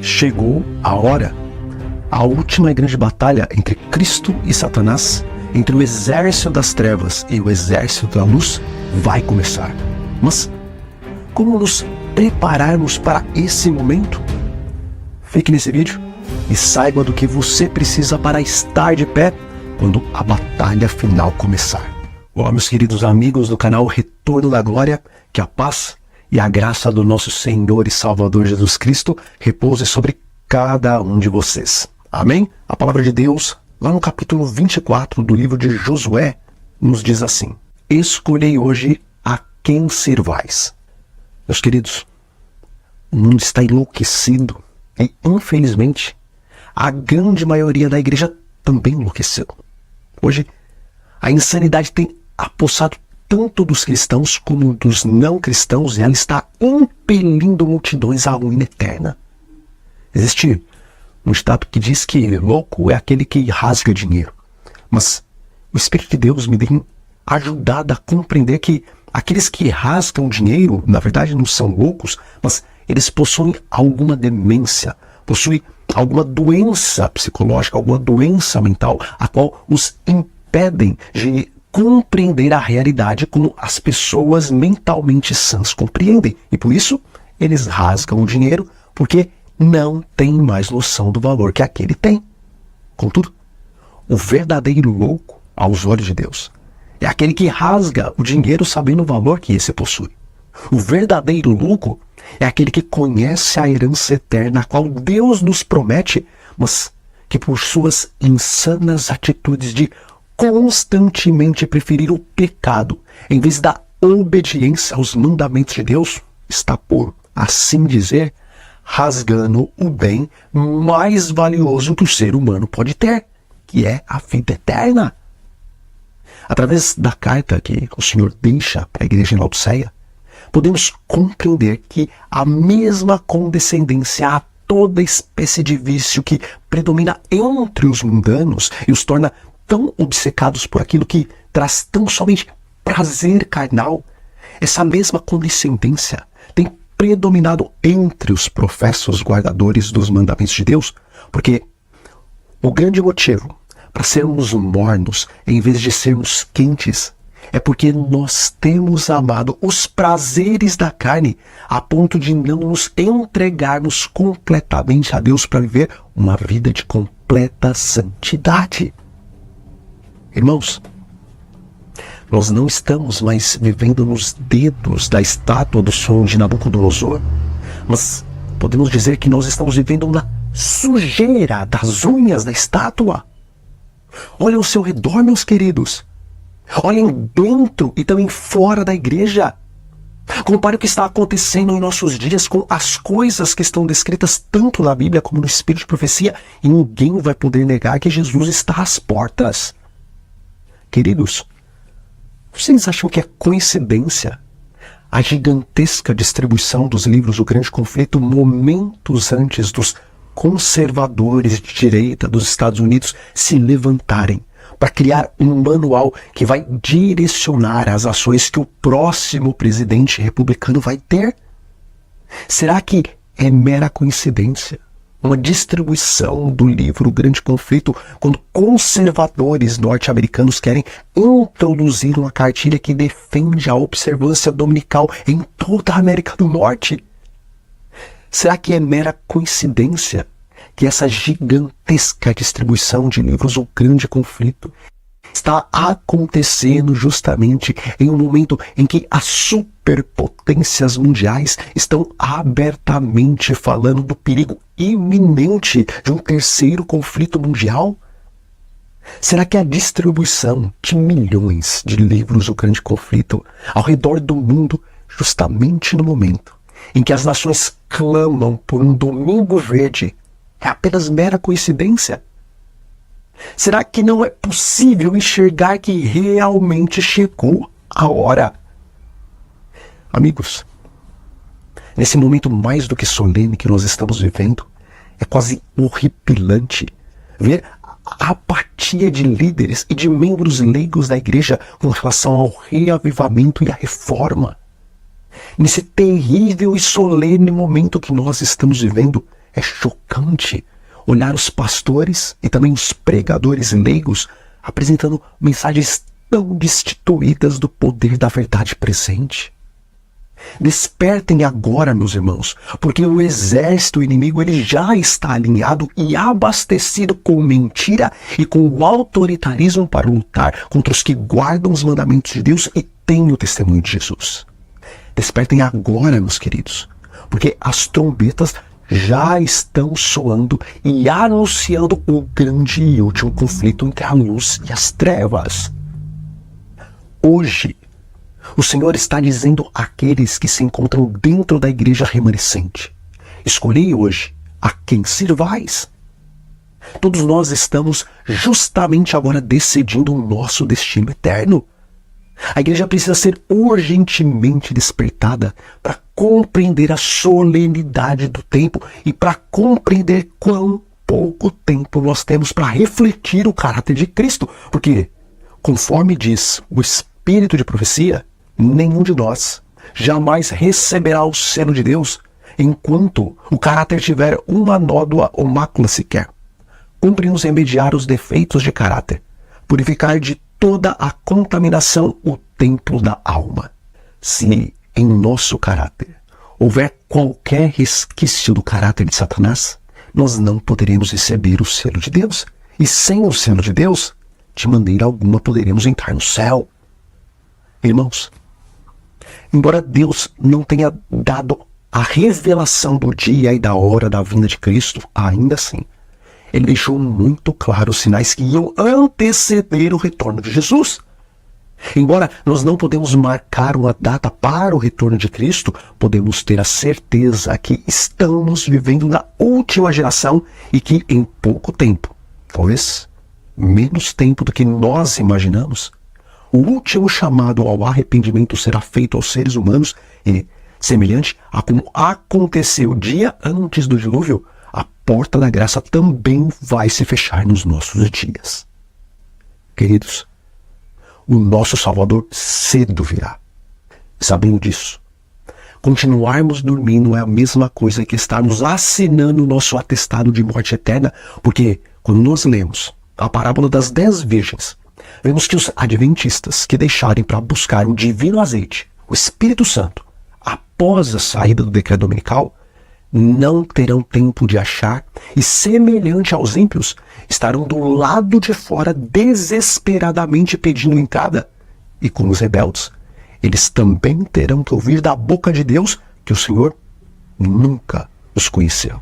chegou a hora. A última e grande batalha entre Cristo e Satanás, entre o exército das trevas e o exército da luz, vai começar. Mas como nos prepararmos para esse momento? Fique nesse vídeo e saiba do que você precisa para estar de pé quando a batalha final começar. Olá, meus queridos amigos do canal Retorno da Glória, que a paz e a graça do nosso Senhor e Salvador Jesus Cristo repouse sobre cada um de vocês. Amém? A palavra de Deus, lá no capítulo 24 do livro de Josué, nos diz assim: escolhei hoje a quem servais. Meus queridos, o mundo está enlouquecido e, infelizmente, a grande maioria da igreja também enlouqueceu. Hoje, a insanidade tem apossado tanto dos cristãos como dos não cristãos e ela está impelindo multidões à ruína eterna. Existe um ditado que diz que louco é aquele que rasga dinheiro. Mas o Espírito de Deus me tem ajudado a compreender que aqueles que rasgam dinheiro, na verdade, não são loucos, mas eles possuem alguma demência, possuem alguma doença psicológica, alguma doença mental, a qual os impedem de compreender a realidade como as pessoas mentalmente sãs compreendem. E por isso, eles rasgam o dinheiro porque não têm mais noção do valor que aquele tem. Contudo, o verdadeiro louco, aos olhos de Deus, é aquele que rasga o dinheiro sabendo o valor que esse possui. O verdadeiro louco é aquele que conhece a herança eterna, a qual Deus nos promete, mas que por suas insanas atitudes de constantemente preferir o pecado em vez da obediência aos mandamentos de Deus, está, por assim dizer, rasgando o bem mais valioso que o ser humano pode ter, que é a vida eterna. Através da carta que o Senhor deixa para a igreja em Laodiceia, podemos compreender que a mesma condescendência a toda espécie de vício que predomina entre os mundanos e os torna tão obcecados por aquilo que traz tão somente prazer carnal, essa mesma condescendência tem predominado entre os professos guardadores dos mandamentos de Deus, porque o grande motivo para sermos mornos em vez de sermos quentes é porque nós temos amado os prazeres da carne a ponto de não nos entregarmos completamente a Deus para viver uma vida de completa santidade. Irmãos, nós não estamos mais vivendo nos dedos da estátua do som de Nabucodonosor, mas podemos dizer que nós estamos vivendo na sujeira das unhas da estátua. Olhem ao seu redor, meus queridos. Olhem dentro e também fora da igreja. Compare o que está acontecendo em nossos dias com as coisas que estão descritas tanto na Bíblia como no Espírito de Profecia, e ninguém vai poder negar que Jesus está às portas. Queridos, vocês acham que é coincidência a gigantesca distribuição dos livros do Grande Conflito momentos antes dos conservadores de direita dos Estados Unidos se levantarem para criar um manual que vai direcionar as ações que o próximo presidente republicano vai ter? Será que é mera coincidência uma distribuição do livro Grande Conflito quando conservadores norte-americanos querem introduzir uma cartilha que defende a observância dominical em toda a América do Norte? Será que é mera coincidência que essa gigantesca distribuição de livros O Grande Conflito está acontecendo justamente em um momento em que as superpotências mundiais estão abertamente falando do perigo iminente de um terceiro conflito mundial? Será que a distribuição de milhões de livros O Grande Conflito ao redor do mundo, justamente no momento em que as nações clamam por um domingo verde, é apenas mera coincidência? Será que não é possível enxergar que realmente chegou a hora? Amigos, nesse momento mais do que solene que nós estamos vivendo, é quase horripilante ver a apatia de líderes e de membros leigos da igreja com relação ao reavivamento e à reforma. Nesse terrível e solene momento que nós estamos vivendo, É chocante olhar os pastores e também os pregadores leigos apresentando mensagens tão destituídas do poder da verdade presente. Despertem agora, meus irmãos, porque o exército inimigo ele já está alinhado e abastecido com mentira e com o autoritarismo para lutar contra os que guardam os mandamentos de Deus e têm o testemunho de Jesus. Despertem agora, meus queridos, porque as trombetas já estão soando e anunciando o grande e último conflito entre a luz e as trevas. Hoje, o Senhor está dizendo àqueles que se encontram dentro da igreja remanescente: escolhei hoje a quem sirvais. Todos nós estamos justamente agora decidindo o nosso destino eterno. A igreja precisa ser urgentemente despertada para compreender a solenidade do tempo e para compreender quão pouco tempo nós temos para refletir o caráter de Cristo. Porque, conforme diz o Espírito de profecia, nenhum de nós jamais receberá o selo de Deus enquanto o caráter tiver uma nódoa ou mácula sequer. Cumpre-nos remediar os defeitos de caráter, purificar de toda a contaminação o templo da alma. Se em nosso caráter houver qualquer resquício do caráter de Satanás, nós não poderemos receber o selo de Deus. E sem o selo de Deus, de maneira alguma poderemos entrar no céu. Irmãos, embora Deus não tenha dado a revelação do dia e da hora da vinda de Cristo, ainda assim, Ele deixou muito claro os sinais que iam anteceder o retorno de Jesus. Embora nós não podemos marcar uma data para o retorno de Cristo, podemos ter a certeza que estamos vivendo na última geração e que em pouco tempo, talvez menos tempo do que nós imaginamos, o último chamado ao arrependimento será feito aos seres humanos e, semelhante a como aconteceu dia antes do dilúvio, a porta da graça também vai se fechar nos nossos dias. Queridos, o nosso Salvador cedo virá. Sabendo disso, continuarmos dormindo é a mesma coisa que estarmos assinando o nosso atestado de morte eterna, porque quando nós lemos a parábola das 10 virgens, vemos que os adventistas que deixarem para buscar o divino azeite, o Espírito Santo, após a saída do decreto dominical, não terão tempo de achar e, semelhante aos ímpios, estarão do lado de fora desesperadamente pedindo entrada. E como os rebeldes, eles também terão que ouvir da boca de Deus que o Senhor nunca os conheceu.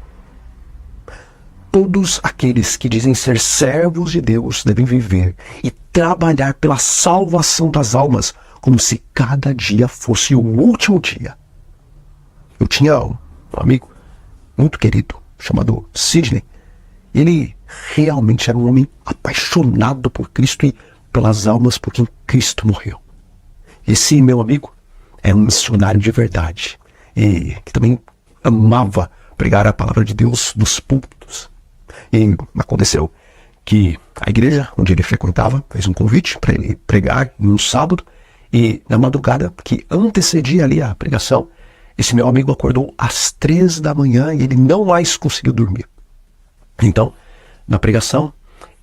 Todos aqueles que dizem ser servos de Deus devem viver e trabalhar pela salvação das almas como se cada dia fosse o último dia. Eu tinha um amigo muito querido, chamado Sidney. Ele realmente era um homem apaixonado por Cristo e pelas almas por quem Cristo morreu. Esse meu amigo é um missionário de verdade e que também amava pregar a palavra de Deus nos púlpitos. E aconteceu que a igreja onde ele frequentava fez um convite para ele pregar em um sábado, e na madrugada que antecedia ali a pregação, esse meu amigo acordou às 3 da manhã e ele não mais conseguiu dormir. Então, na pregação,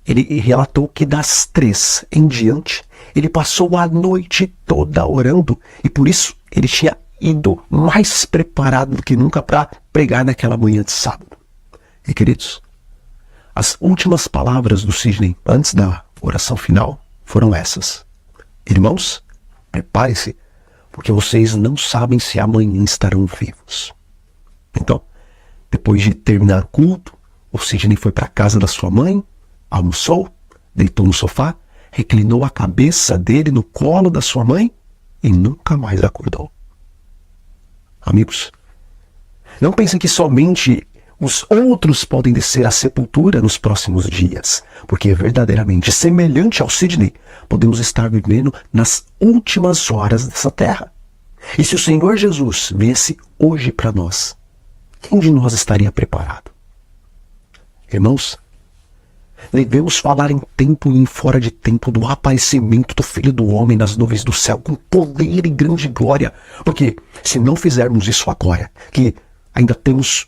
ele relatou que das 3 em diante, ele passou a noite toda orando e por isso ele tinha ido mais preparado do que nunca para pregar naquela manhã de sábado. E queridos, as últimas palavras do Sidney antes da oração final foram essas: irmãos, prepare-se, porque vocês não sabem se amanhã estarão vivos. Então, depois de terminar o culto, o Sidney foi para a casa da sua mãe, almoçou, deitou no sofá, reclinou a cabeça dele no colo da sua mãe e nunca mais acordou. Amigos, não pensem que somente os outros podem descer à sepultura nos próximos dias, porque verdadeiramente, semelhante ao Sidney, podemos estar vivendo nas últimas horas dessa terra. E se o Senhor Jesus viesse hoje para nós, quem de nós estaria preparado? Irmãos, devemos falar em tempo e em fora de tempo do aparecimento do Filho do Homem nas nuvens do céu com poder e grande glória, porque se não fizermos isso agora, que ainda temos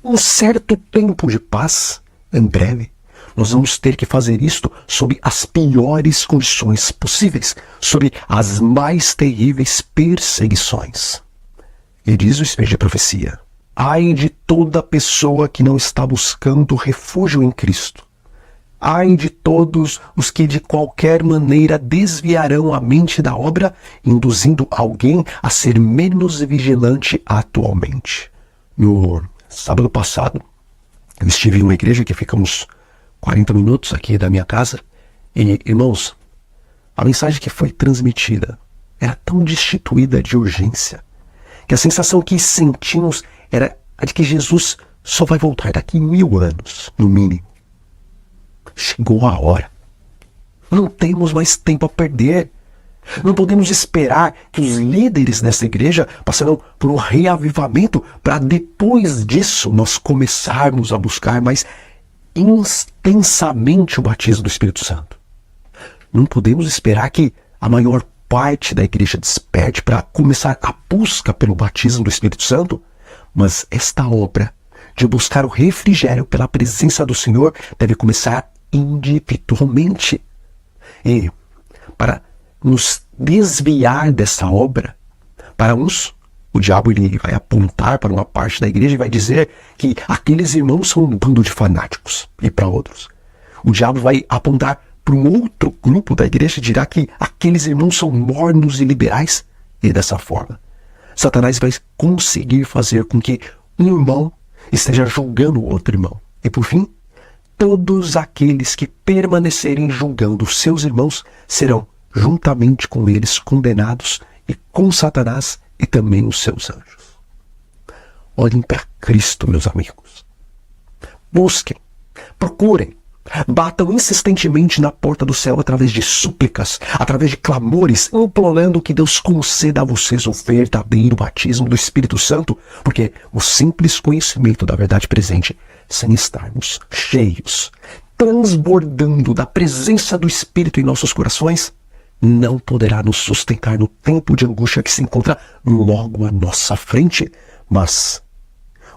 um certo tempo de paz, em breve, nós vamos ter que fazer isto sob as piores condições possíveis, sob as mais terríveis perseguições. E diz o espírito de profecia: ai de toda pessoa que não está buscando refúgio em Cristo. Ai de todos os que de qualquer maneira desviarão a mente da obra, induzindo alguém a ser menos vigilante atualmente. No sábado passado, eu estive em uma igreja que ficamos 40 minutos aqui da minha casa. E, irmãos, a mensagem que foi transmitida era tão destituída de urgência, que a sensação que sentimos era a de que Jesus só vai voltar daqui 1000 anos, no mínimo. Chegou a hora. Não temos mais tempo a perder. Não podemos esperar que os líderes dessa igreja passarão por um reavivamento para depois disso nós começarmos a buscar mais intensamente o batismo do Espírito Santo. Não podemos esperar que a maior parte da igreja desperte para começar a busca pelo batismo do Espírito Santo, mas esta obra de buscar o refrigério pela presença do Senhor deve começar individualmente. E para nos desviar dessa obra, para uns, o diabo ele vai apontar para uma parte da igreja e vai dizer que aqueles irmãos são um bando de fanáticos. E para outros, o diabo vai apontar para um outro grupo da igreja e dirá que aqueles irmãos são mornos e liberais. E dessa forma, Satanás vai conseguir fazer com que um irmão esteja julgando o outro irmão. E por fim, todos aqueles que permanecerem julgando seus irmãos serão juntamente com eles condenados e com Satanás e também os seus anjos. Olhem para Cristo, meus amigos. Busquem, procurem, batam insistentemente na porta do céu através de súplicas, através de clamores, implorando que Deus conceda a vocês o verdadeiro batismo do Espírito Santo, porque o simples conhecimento da verdade presente, sem estarmos cheios, transbordando da presença do Espírito em nossos corações, não poderá nos sustentar no tempo de angústia que se encontra logo à nossa frente. Mas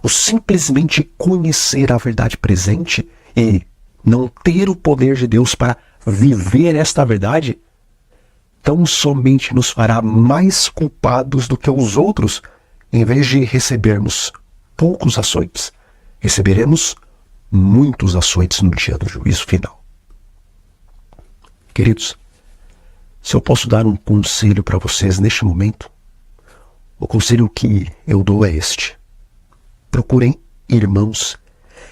o simplesmente conhecer a verdade presente e não ter o poder de Deus para viver esta verdade, tão somente nos fará mais culpados do que os outros. Em vez de recebermos poucos açoites, receberemos muitos açoites no dia do juízo final. Queridos, se eu posso dar um conselho para vocês neste momento, o conselho que eu dou é este: procurem irmãos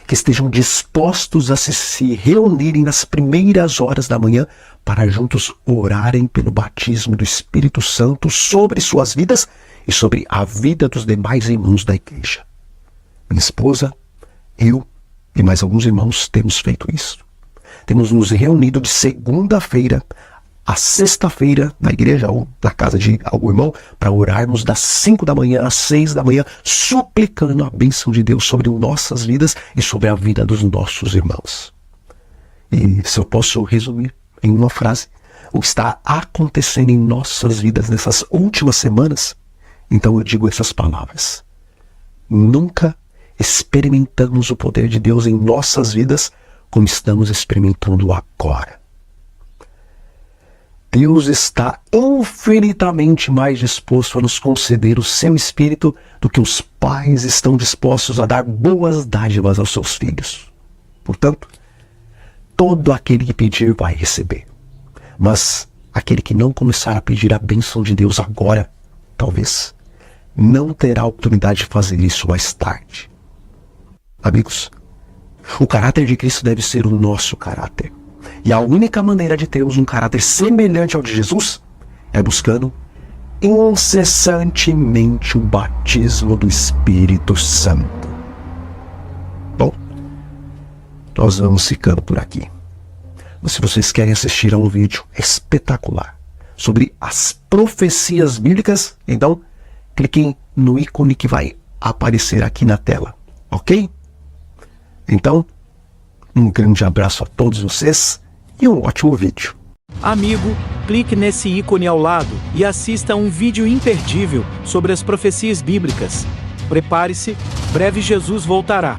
que estejam dispostos a se reunirem nas primeiras horas da manhã para juntos orarem pelo batismo do Espírito Santo sobre suas vidas e sobre a vida dos demais irmãos da igreja. Minha esposa, eu e mais alguns irmãos temos feito isso. Temos nos reunido de segunda-feira a sexta-feira na igreja ou na casa de algum irmão para orarmos das 5 da manhã às 6 da manhã, suplicando a bênção de Deus sobre nossas vidas e sobre a vida dos nossos irmãos. E se eu posso resumir em uma frase o que está acontecendo em nossas vidas nessas últimas semanas, então eu digo essas palavras: nunca experimentamos o poder de Deus em nossas vidas como estamos experimentando agora. Deus está infinitamente mais disposto a nos conceder o seu Espírito do que os pais estão dispostos a dar boas dádivas aos seus filhos. Portanto, todo aquele que pedir vai receber. Mas aquele que não começar a pedir a bênção de Deus agora, talvez, não terá a oportunidade de fazer isso mais tarde. Amigos, o caráter de Cristo deve ser o nosso caráter. E a única maneira de termos um caráter semelhante ao de Jesus é buscando incessantemente o batismo do Espírito Santo. Bom, nós vamos ficando por aqui. Mas se vocês querem assistir a um vídeo espetacular sobre as profecias bíblicas, então cliquem no ícone que vai aparecer aqui na tela, ok? Então, um grande abraço a todos vocês e um ótimo vídeo. Amigo, clique nesse ícone ao lado e assista a um vídeo imperdível sobre as profecias bíblicas. Prepare-se, breve Jesus voltará.